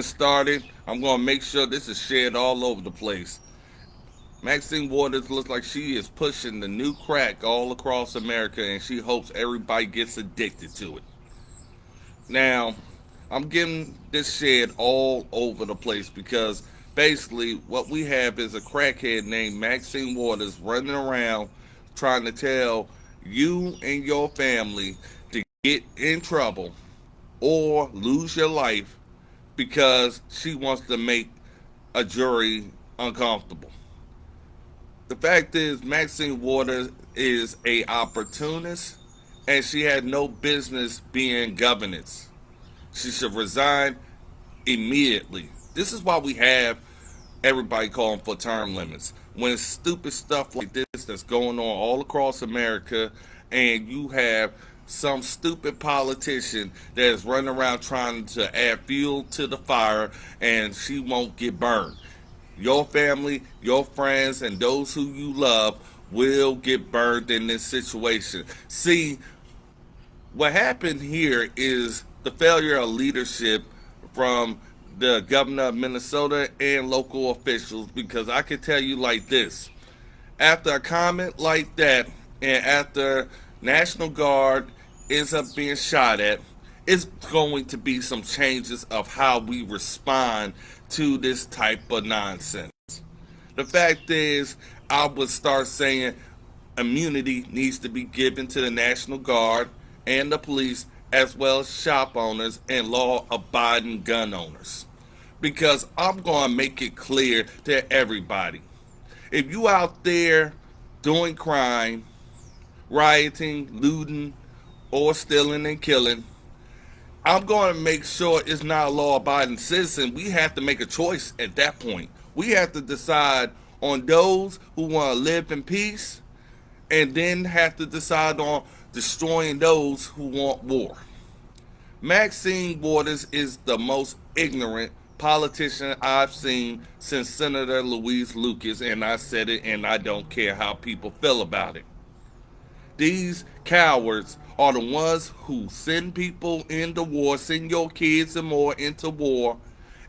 Started, I'm going to make sure this is shared all over the place. Maxine Waters looks like she is pushing the new crack all across America, and she hopes everybody gets addicted to it. Now, I'm getting this shared all over the place because basically what we have is a crackhead named Maxine Waters running around trying to tell you and your family to get in trouble or lose your life because she wants to make a jury uncomfortable. The fact is, Maxine Waters is a opportunist, and she had no business being governess. She should resign immediately. This is why we have everybody calling for term limits. When stupid stuff like this that's going on all across America, and you have some stupid politician that's running around trying to add fuel to the fire and she won't get burned. Your family, your friends, and those who you love will get burned in this situation. See, what happened here is the failure of leadership from the governor of Minnesota and local officials, because I can tell you like this. After a comment like that, and after National Guard ends up being shot at, it's going to be some changes of how we respond to this type of nonsense. The fact is, I would start saying immunity needs to be given to the National Guard and the police, as well as shop owners and law abiding gun owners. Because I'm going to make it clear to everybody. If you out there doing crime, rioting, looting, or stealing and killing, I'm going to make sure it's not a law-abiding citizen. We have to make a choice at that point. We have to decide on those who want to live in peace, and then have to decide on destroying those who want war. Maxine Waters is the most ignorant politician I've seen since Senator Louise Lucas, and I said it, and I don't care how people feel about it. These cowards are the ones who send people into war, send your kids and more into war.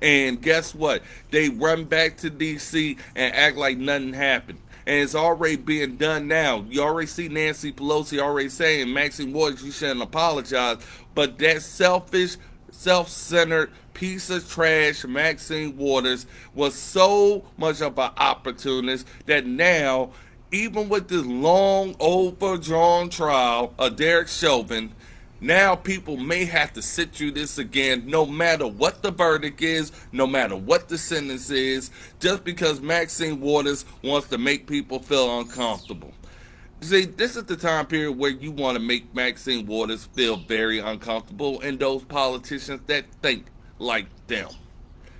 And guess what? They run back to D.C. and act like nothing happened. And it's already being done now. You already see Nancy Pelosi already saying, Maxine Waters, you shouldn't apologize. But that selfish, self-centered piece of trash, Maxine Waters, was so much of an opportunist that now, even with this long, overdrawn trial of Derek Chauvin, now people may have to sit through this again, no matter what the verdict is, no matter what the sentence is, just because Maxine Waters wants to make people feel uncomfortable. See, this is the time period where you want to make Maxine Waters feel very uncomfortable, and those politicians that think like them,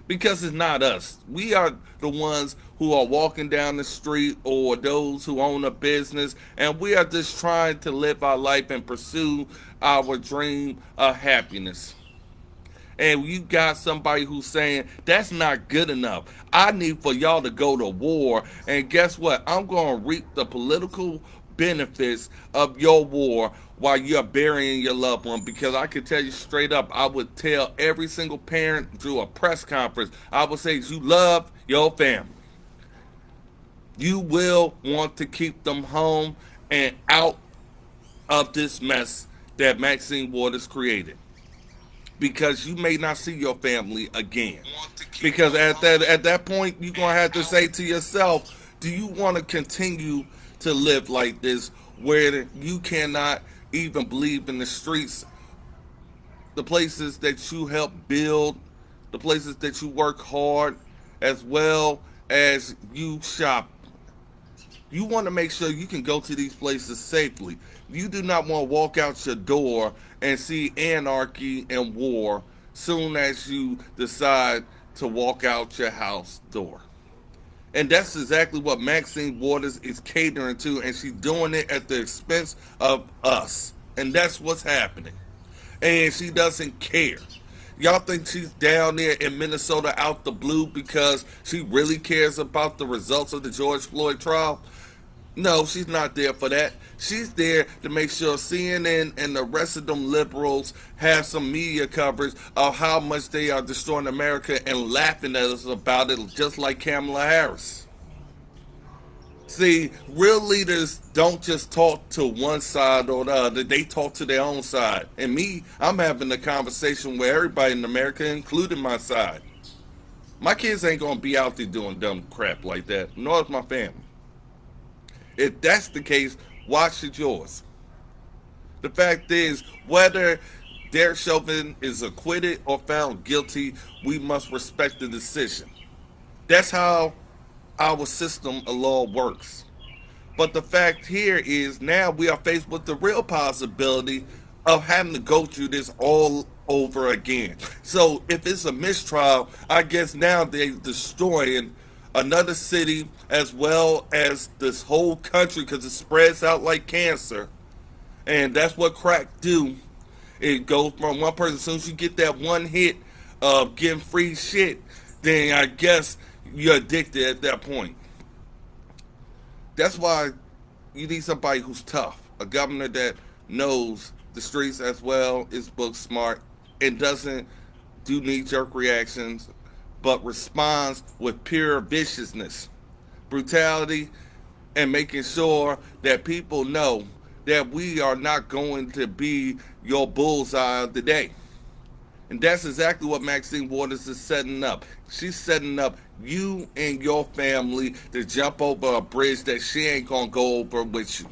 because it's not us. We are the ones who are walking down the street, or those who own a business, and we are just trying to live our life and pursue our dream of happiness. And you got somebody who's saying that's not good enough. I need for y'all to go to war, and guess what? I'm going to reap the political benefits of your war while you're burying your loved one. Because I can tell you straight up, I would tell every single parent through a press conference, I would say, you love your family. You will want to keep them home and out of this mess that Maxine Waters created, because you may not see your family again. Because at that point, you're gonna have to say to yourself, do you want to continue to live like this, where you cannot even believe in the streets, the places that you help build, the places that you work hard, as well as you shop? You want to make sure you can go to these places safely. You do not want to walk out your door and see anarchy and war soon as you decide to walk out your house door. And that's exactly what Maxine Waters is catering to, and she's doing it at the expense of us. And that's what's happening. And she doesn't care. Y'all think she's down there in Minnesota out the blue because she really cares about the results of the George Floyd trial? No, she's not there for that. She's there to make sure CNN and the rest of them liberals have some media coverage of how much they are destroying America and laughing at us about it, just like Kamala Harris. See, real leaders don't just talk to one side or the other, they talk to their own side. And me, I'm having a conversation with everybody in America, including my side. My kids ain't gonna be out there doing dumb crap like that, nor is my family. If that's the case, why should yours? The fact is, whether Derek Chauvin is acquitted or found guilty, we must respect the decision. That's how our system of law works. But the fact here is now we are faced with the real possibility of having to go through this all over again. So if it's a mistrial, I guess now they're destroying another city as well as this whole country because it spreads out like cancer. And that's what crack do. It goes from one person. As soon as you get that one hit of getting free shit, then I guess you're addicted at that point. That's why you need somebody who's tough. A governor that knows the streets as well, is book smart, and doesn't do knee jerk reactions, but responds with pure viciousness, brutality, and making sure that people know that we are not going to be your bullseye of the day. And that's exactly what Maxine Waters is setting up. She's setting up you and your family to jump over a bridge that she ain't gonna go over with you.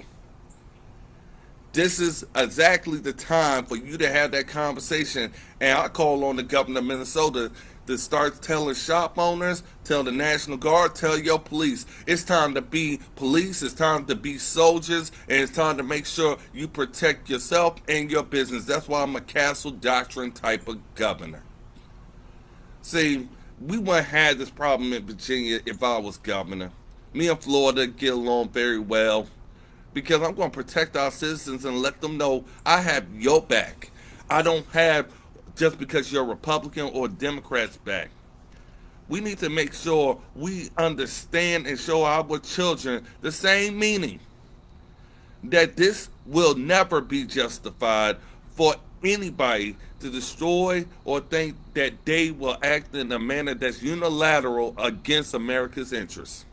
This is exactly the time for you to have that conversation. And I call on the governor of Minnesota to start telling shop owners, tell the National Guard, tell your police. It's time to be police, it's time to be soldiers, and it's time to make sure you protect yourself and your business. That's why I'm a castle doctrine type of governor. See, we wouldn't have this problem in Virginia if I was governor. Me and Florida get along very well because I'm going to protect our citizens and let them know I have your back. I don't have just because you're Republican or Democrats back. We need to make sure we understand and show our children the same meaning that this will never be justified for anybody to destroy or think that they will act in a manner that's unilateral against America's interests.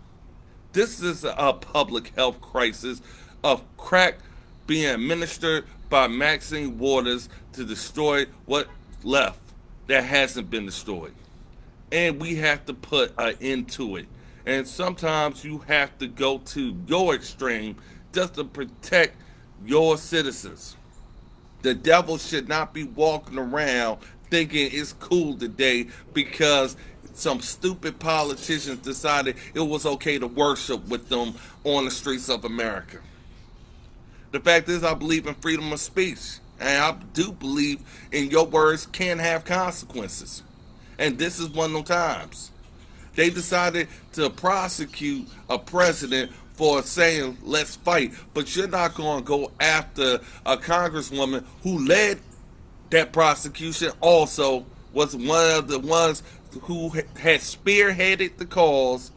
This is a public health crisis of crack being administered by Maxine Waters to destroy what left that hasn't been destroyed. And we have to put an end to it. And sometimes you have to go to your extreme just to protect your citizens. The devil should not be walking around thinking it's cool today because some stupid politicians decided it was okay to worship with them on the streets of America. The fact is, I believe in freedom of speech. And I do believe in your words can have consequences. And this is one of those times. They decided to prosecute a president for saying, let's fight. But you're not going to go after a congresswoman who led that prosecution, also was one of the ones who had spearheaded the cause.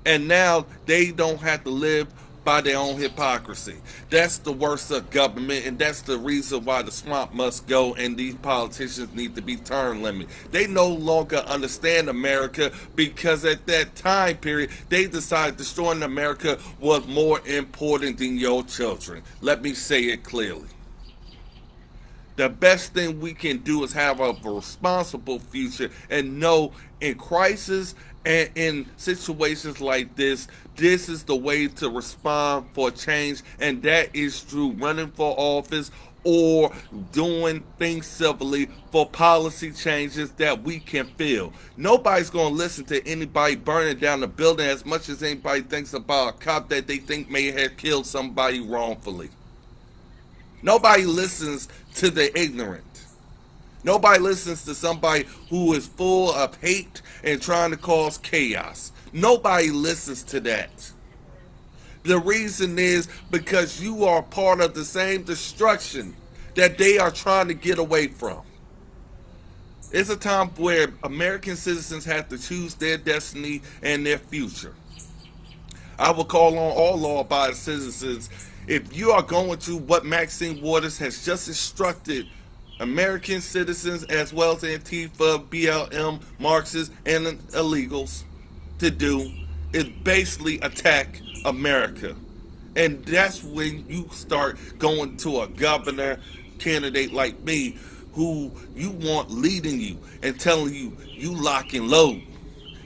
And now they don't have to live by their own hypocrisy. That's the worst of government, and that's the reason why the swamp must go and these politicians need to be term limited. They no longer understand America because at that time period, they decided destroying America was more important than your children. Let me say it clearly. The best thing we can do is have a responsible future and know in crisis and in situations like this is the way to respond for change, and that is through running for office or doing things civilly for policy changes that we can feel. Nobody's going to listen to anybody burning down the building as much as anybody thinks about a cop that they think may have killed somebody wrongfully. Nobody listens to the ignorant. Nobody listens to somebody who is full of hate and trying to cause chaos. Nobody listens to that. The reason is because you are part of the same destruction that they are trying to get away from. It's a time where American citizens have to choose their destiny and their future. I will call on all law-abiding citizens. If you are going through what Maxine Waters has just instructed American citizens as well as Antifa, BLM, Marxists, and illegals to do, is basically attack America. And that's when you start going to a governor candidate like me who you want leading you and telling you you lock and load.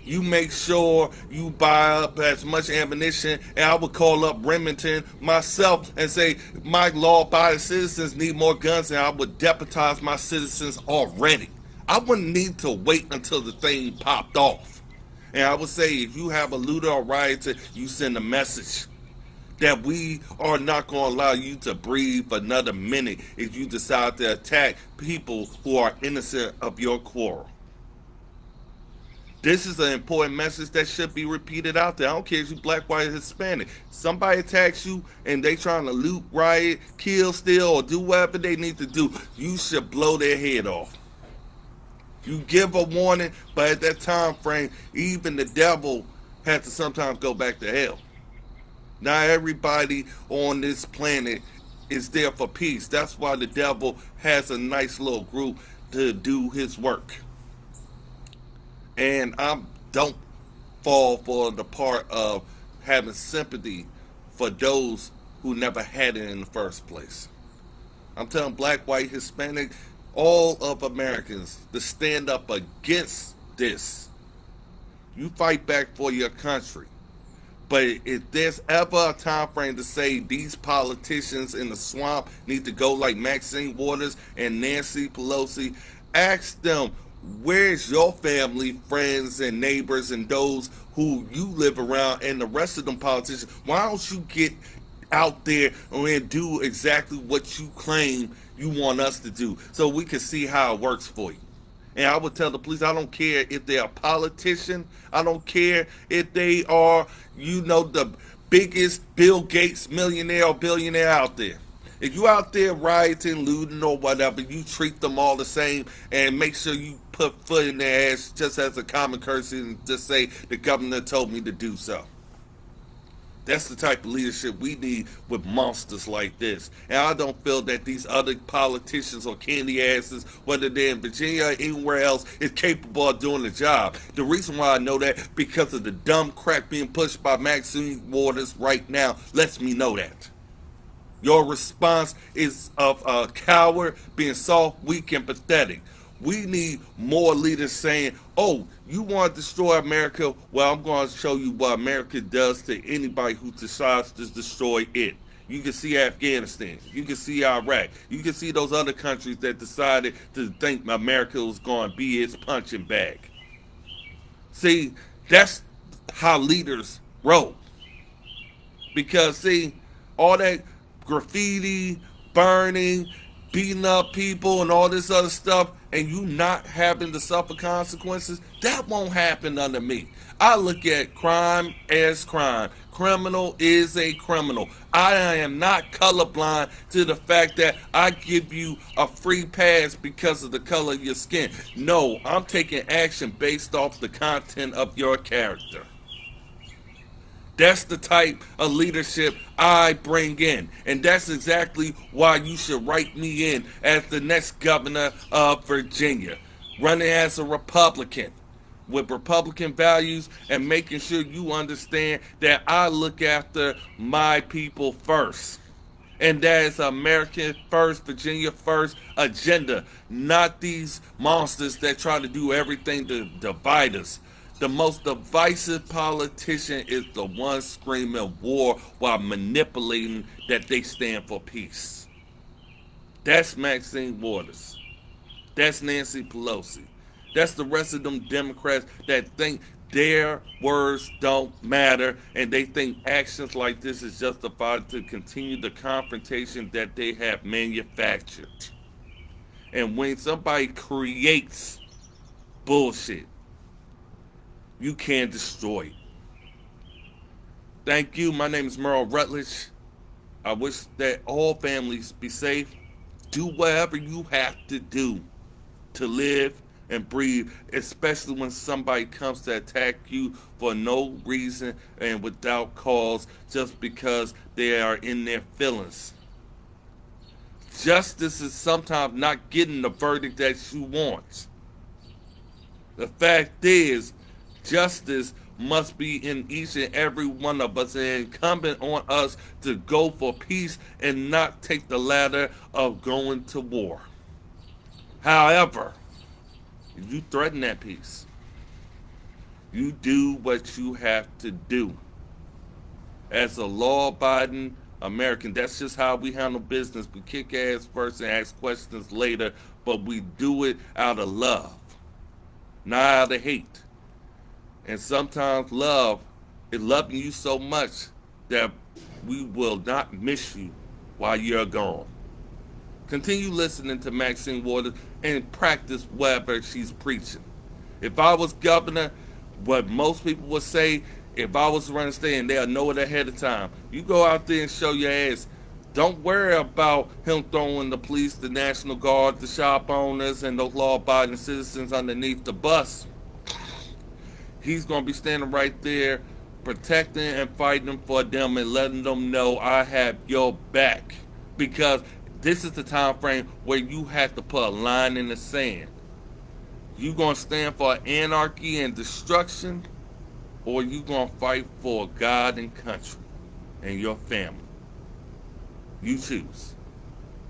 You make sure you buy up as much ammunition, and I would call up Remington myself and say my law-abiding citizens need more guns, and I would deputize my citizens already. I wouldn't need to wait until the thing popped off. And I would say if you have a looter or rioter, you send a message that we are not going to allow you to breathe another minute if you decide to attack people who are innocent of your quarrel. This is an important message that should be repeated out there. I don't care if you black, white, or Hispanic. Somebody attacks you and they trying to loot, riot, kill, steal, or do whatever they need to do, you should blow their head off. You give a warning, but at that time frame, even the devil has to sometimes go back to hell. Not everybody on this planet is there for peace. That's why the devil has a nice little group to do his work. And I don't fall for the part of having sympathy for those who never had it in the first place. I'm telling black, white, Hispanic, all of Americans to stand up against this. You fight back for your country. But if there's ever a time frame to say these politicians in the swamp need to go like Maxine Waters and Nancy Pelosi, ask them, where's your family, friends, and neighbors, and those who you live around, and the rest of them politicians? Why don't you get out there and do exactly what you claim you want us to do so we can see how it works for you? And I would tell the police, I don't care if they're a politician. I don't care if they are, the biggest Bill Gates millionaire or billionaire out there. If you out there rioting, looting, or whatever, you treat them all the same and make sure you put foot in their ass just as a common courtesy and just say the governor told me to do so. That's the type of leadership we need with monsters like this. And I don't feel that these other politicians or candy asses, whether they're in Virginia or anywhere else, is capable of doing the job. The reason why I know that, because of the dumb crap being pushed by Maxine Waters right now, lets me know that. Your response is of a coward, being soft, weak, and pathetic. We need more leaders saying, oh, you want to destroy America? Well, I'm going to show you what America does to anybody who decides to destroy it. You can see Afghanistan. You can see Iraq. You can see those other countries that decided to think America was going to be its punching bag. See, that's how leaders roll. Because, see, all that graffiti, burning, beating up people, and all this other stuff, and you not having to suffer consequences, that won't happen under me. I look at crime as crime. Criminal is a criminal. I am not colorblind to the fact that I give you a free pass because of the color of your skin. No, I'm taking action based off the content of your character. That's the type of leadership I bring in. And that's exactly why you should write me in as the next governor of Virginia. Running as a Republican with Republican values and making sure you understand that I look after my people first. And that is American first, Virginia first agenda, not these monsters that try to do everything to divide us. The most divisive politician is the one screaming war while manipulating that they stand for peace. That's Maxine Waters. That's Nancy Pelosi. That's the rest of them Democrats that think their words don't matter and they think actions like this is justified to continue the confrontation that they have manufactured. And when somebody creates bullshit, you can't destroy it. Thank you. My name is Merle Rutledge. I wish that all families be safe. Do whatever you have to do to live and breathe, especially when somebody comes to attack you for no reason and without cause just because they are in their feelings. Justice is sometimes not getting the verdict that you want. The fact is, justice must be in each and every one of us, and incumbent on us to go for peace and not take the ladder of going to war. However, if you threaten that peace, you do what you have to do. As a law abiding American, that's just how we handle business. We kick ass first and ask questions later, but we do it out of love, not out of hate. And sometimes love is loving you so much that we will not miss you while you're gone. Continue listening to Maxine Waters and practice whatever she's preaching. If I was governor, what most people would say, if I was running state, and they'll know it ahead of time, you go out there and show your ass. Don't worry about him throwing the police, the National Guard, the shop owners, and those law-abiding citizens underneath the bus. He's going to be standing right there protecting and fighting for them and letting them know I have your back. Because this is the time frame where you have to put a line in the sand. You going to stand for anarchy and destruction, or you going to fight for God and country and your family? You choose.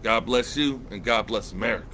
God bless you, and God bless America.